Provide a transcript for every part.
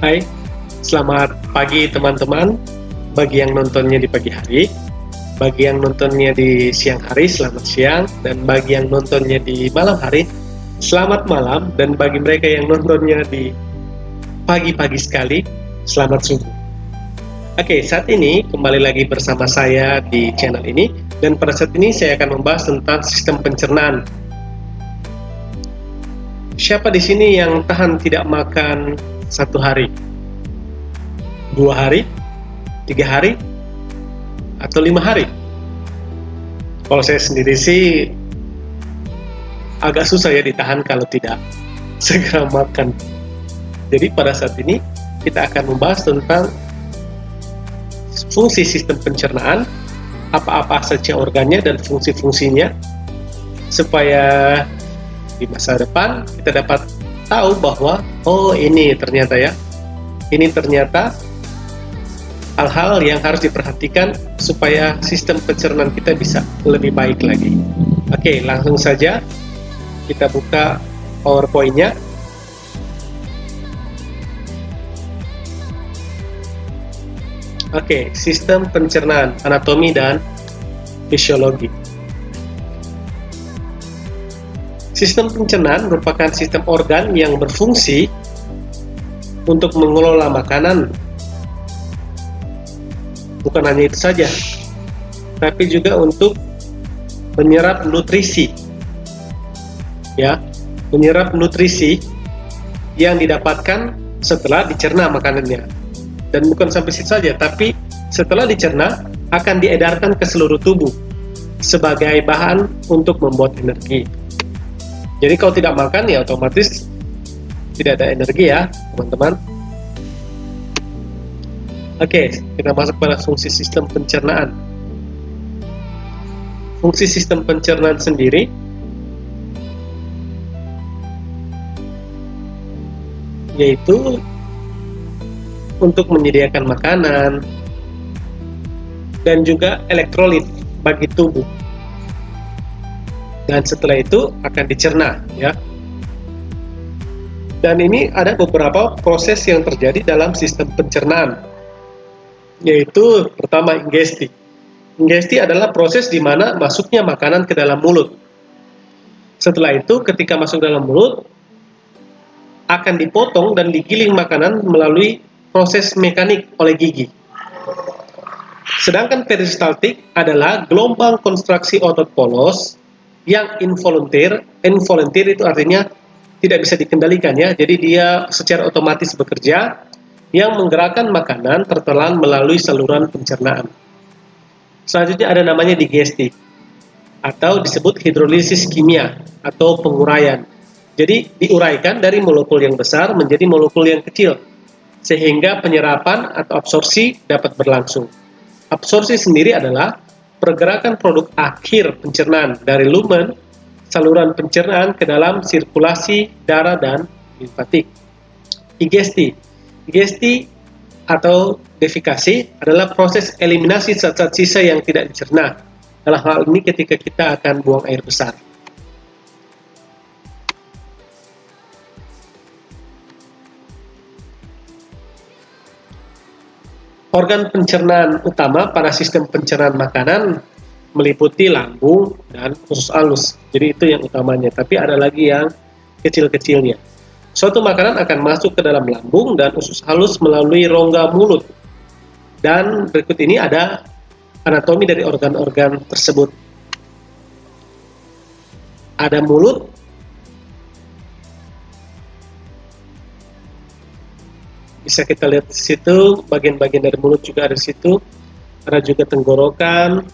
Hai, selamat pagi teman-teman. Bagi yang nontonnya di pagi hari, bagi yang nontonnya di siang hari, selamat siang. Dan bagi yang nontonnya di malam hari, selamat malam. Dan bagi mereka yang nontonnya di pagi-pagi sekali, selamat subuh. Oke, saat ini kembali lagi bersama saya di channel ini. Dan pada saat ini saya akan membahas tentang sistem pencernaan. Siapa di sini yang tahan tidak makan 1 hari, 2 hari, 3 hari, atau 5 hari? Kalau saya sendiri sih agak susah ya ditahan kalau tidak segera makan. Jadi pada saat ini kita akan membahas tentang fungsi sistem pencernaan, apa-apa saja organnya dan fungsi-fungsinya, supaya di masa depan kita dapat tahu bahwa ini ternyata hal-hal yang harus diperhatikan supaya sistem pencernaan kita bisa lebih baik lagi. Oke, langsung saja kita buka PowerPoint-nya. Oke, sistem pencernaan, anatomi dan fisiologi. Sistem pencernaan merupakan sistem organ yang berfungsi untuk mengelola makanan. Bukan hanya itu saja, tapi juga untuk menyerap nutrisi. Menyerap nutrisi yang didapatkan setelah dicerna makanannya. Dan bukan sampai situ saja, tapi setelah dicerna akan diedarkan ke seluruh tubuh sebagai bahan untuk membuat energi. Jadi kalau tidak makan ya otomatis tidak ada energi ya teman-teman. Oke, kita masuk pada fungsi sistem pencernaan. Fungsi sistem pencernaan sendiri yaitu untuk menyediakan makanan dan juga elektrolit bagi tubuh. Dan setelah itu akan dicerna ya. Dan ini ada beberapa proses yang terjadi dalam sistem pencernaan, yaitu pertama ingesti. Ingesti adalah proses di mana masuknya makanan ke dalam mulut. Setelah itu ketika masuk dalam mulut akan dipotong dan digiling makanan melalui proses mekanik oleh gigi. Sedangkan peristaltik adalah gelombang kontraksi otot polos yang involunteer. Involunteer itu artinya tidak bisa dikendalikan ya. Jadi dia secara otomatis bekerja yang menggerakkan makanan tertelan melalui saluran pencernaan. Selanjutnya ada namanya digesti atau disebut hidrolisis kimia atau penguraian. Jadi diuraikan dari molekul yang besar menjadi molekul yang kecil sehingga penyerapan atau absorpsi dapat berlangsung. Absorpsi sendiri adalah pergerakan produk akhir pencernaan dari lumen saluran pencernaan ke dalam sirkulasi darah dan limfatik. Digesti atau defikasi adalah proses eliminasi zat-zat sisa yang tidak dicerna. Dalam hal ini ketika kita akan buang air besar. Organ pencernaan utama pada sistem pencernaan makanan meliputi lambung dan usus halus. Jadi itu yang utamanya, tapi ada lagi yang kecil-kecilnya. Suatu makanan akan masuk ke dalam lambung dan usus halus melalui rongga mulut. Dan berikut ini ada anatomi dari organ-organ tersebut. Ada mulut, bisa kita lihat di situ, bagian-bagian dari mulut juga ada di situ. Ada juga tenggorokan,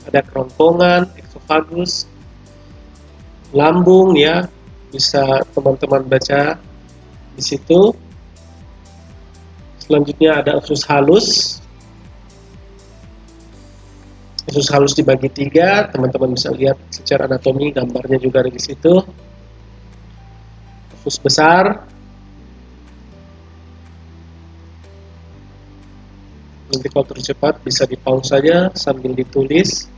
ada kerongkongan, eksofagus, lambung ya, bisa teman-teman baca di situ. Selanjutnya ada usus halus. Usus halus dibagi 3, teman-teman bisa lihat secara anatomi, gambarnya juga ada di situ. Usus besar, nanti kalau tercepat bisa di pause saja sambil ditulis.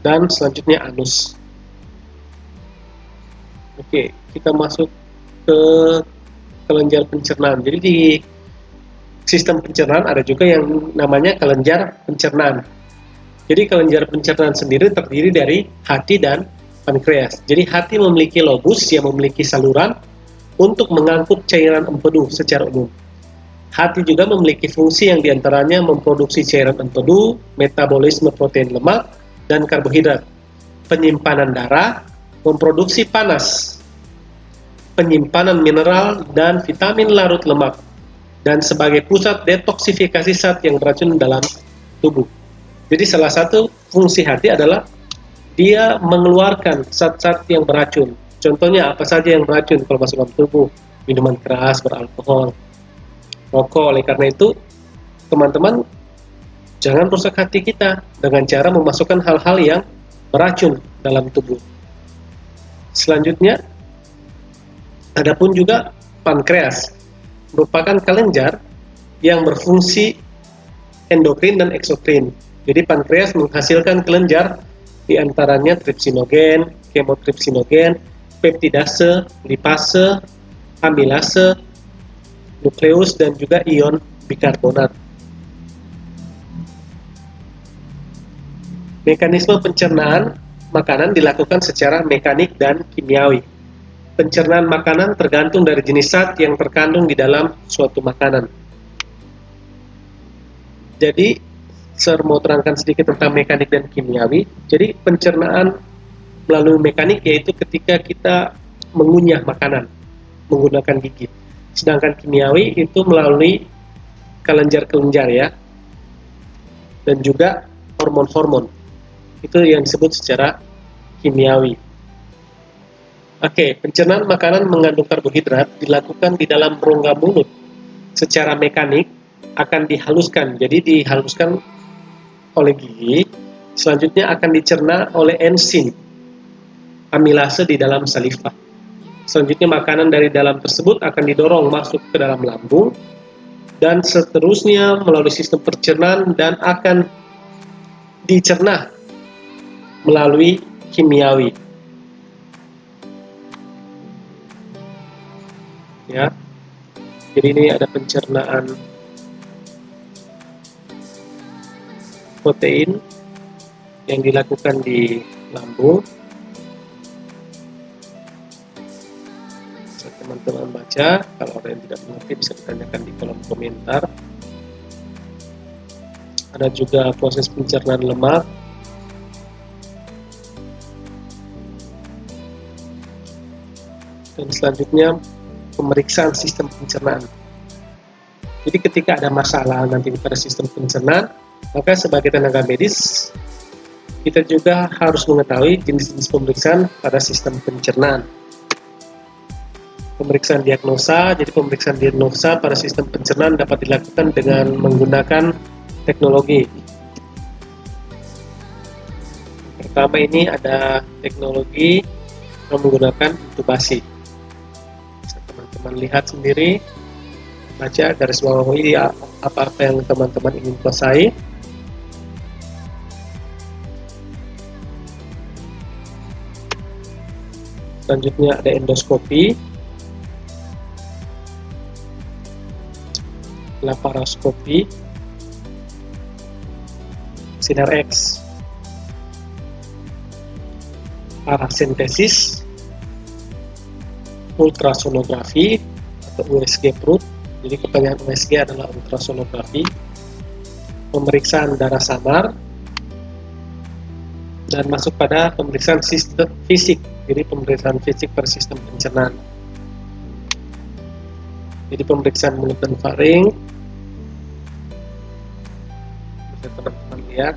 dan selanjutnya anus. Oke, kita masuk ke kelenjar pencernaan. Jadi di sistem pencernaan ada juga yang namanya kelenjar pencernaan. Jadi kelenjar pencernaan sendiri terdiri dari hati dan pankreas. Jadi hati memiliki lobus yang memiliki saluran untuk mengangkut cairan empedu secara umum. Hati juga memiliki fungsi yang diantaranya memproduksi cairan empedu, metabolisme protein lemak, dan karbohidrat, penyimpanan darah, memproduksi panas, penyimpanan mineral dan vitamin larut lemak, dan sebagai pusat detoksifikasi zat yang beracun dalam tubuh. Jadi salah satu fungsi hati adalah dia mengeluarkan zat-zat yang beracun. Contohnya apa saja yang beracun kalau masuk dalam tubuh? Minuman keras, beralkohol, rokok. Oleh karena itu, teman-teman jangan rusak hati kita dengan cara memasukkan hal-hal yang beracun dalam tubuh. Selanjutnya, adapun juga pankreas, merupakan kelenjar yang berfungsi endokrin dan eksokrin. Jadi pankreas menghasilkan kelenjar diantaranya tripsinogen, kemotripsinogen, peptidase, lipase, amilase, nukleus, dan juga ion bikarbonat. Mekanisme pencernaan makanan dilakukan secara mekanik dan kimiawi. Pencernaan makanan tergantung dari jenis zat yang terkandung di dalam suatu makanan. Jadi, saya mau terangkan sedikit tentang mekanik dan kimiawi. Jadi, pencernaan melalui mekanik yaitu ketika kita mengunyah makanan menggunakan gigi. Sedangkan kimiawi itu melalui kelenjar-kelenjar ya. Dan juga hormon-hormon. Itu yang disebut secara kimiawi. Oke, pencernaan makanan mengandung karbohidrat dilakukan di dalam rongga mulut. Secara mekanik akan dihaluskan. Jadi dihaluskan oleh gigi, selanjutnya akan dicerna oleh enzim amilase di dalam saliva. Selanjutnya makanan dari dalam tersebut akan didorong masuk ke dalam lambung dan seterusnya melalui sistem pencernaan dan akan dicerna melalui kimiawi. Ya. Jadi ini ada pencernaan protein yang dilakukan di lambung. Bisa teman-teman baca, kalau ada yang tidak mengerti bisa ditanyakan di kolom komentar. Ada juga proses pencernaan lemak. Dan selanjutnya pemeriksaan sistem pencernaan. Jadi ketika ada masalah nanti pada sistem pencernaan, maka sebagai tenaga medis kita juga harus mengetahui jenis-jenis pemeriksaan pada sistem pencernaan. Pemeriksaan diagnosa, jadi pemeriksaan diagnosa pada sistem pencernaan dapat dilakukan dengan menggunakan teknologi. Pertama ini ada teknologi yang menggunakan intubasi. Bisa teman-teman lihat sendiri, baca garis bawahi apa-apa yang teman-teman ingin kuasai. Selanjutnya ada endoskopi, laparoskopi, sinar X, parasentesis, ultrasonografi atau USG perut. Jadi kepanjangan USG adalah ultrasonografi, pemeriksaan darah samar, dan masuk pada pemeriksaan sistem fisik. Jadi pemeriksaan fisik pada sistem pencernaan. Jadi pemeriksaan mulut dan faring. Bisa teman-teman lihat.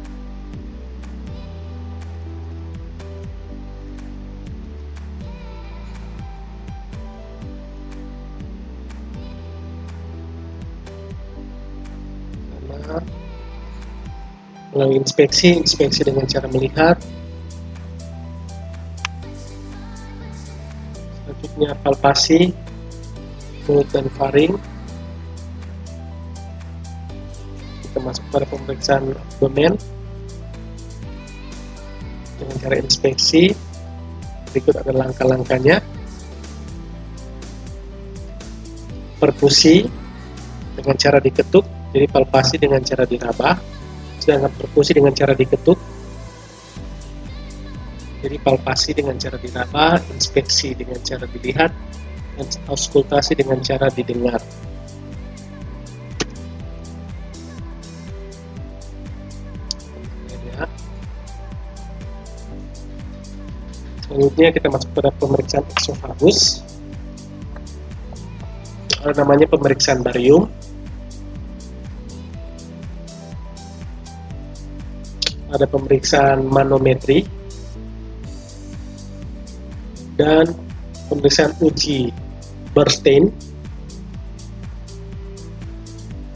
Melalui inspeksi dengan cara melihat. Selanjutnya palpasi mulut dan faring. Kita masuk pada pemeriksaan abdomen Cara inspeksi, berikut ada langkah-langkahnya. Perkusi dengan cara diketuk, jadi palpasi dengan cara diraba, sedangkan perkusi dengan cara diketuk, jadi palpasi dengan cara diraba, inspeksi dengan cara dilihat, dan auskultasi dengan cara didengar. Selanjutnya kita masuk pada pemeriksaan esofagus. Ada namanya pemeriksaan barium. Ada pemeriksaan manometri dan pemeriksaan uji Bernstein.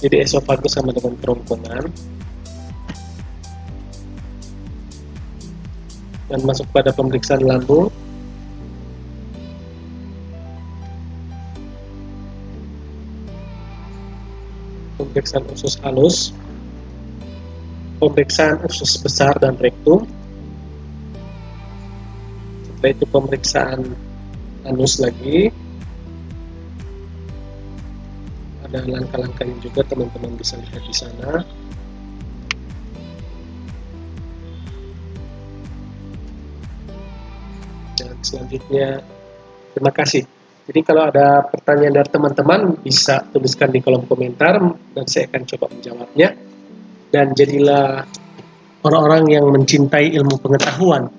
Jadi esofagus sama dengan kerongkongan. Dan masuk pada pemeriksaan lambung. Pemeriksaan usus halus, pemeriksaan usus besar dan rektum. Setelah itu pemeriksaan anus lagi. Ada langkah-langkahnya juga, teman-teman bisa lihat di sana. Dan selanjutnya, terima kasih. Jadi kalau ada pertanyaan dari teman-teman, bisa tuliskan di kolom komentar dan saya akan coba menjawabnya. Dan jadilah orang-orang yang mencintai ilmu pengetahuan.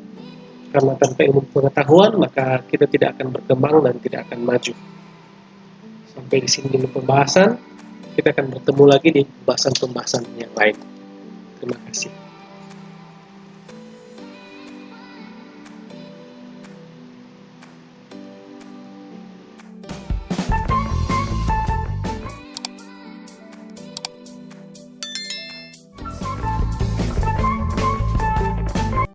Karena tanpa ilmu pengetahuan, maka kita tidak akan berkembang dan tidak akan maju. Sampai di sini dulu pembahasan. Kita akan bertemu lagi di pembahasan-pembahasan yang lain. Terima kasih.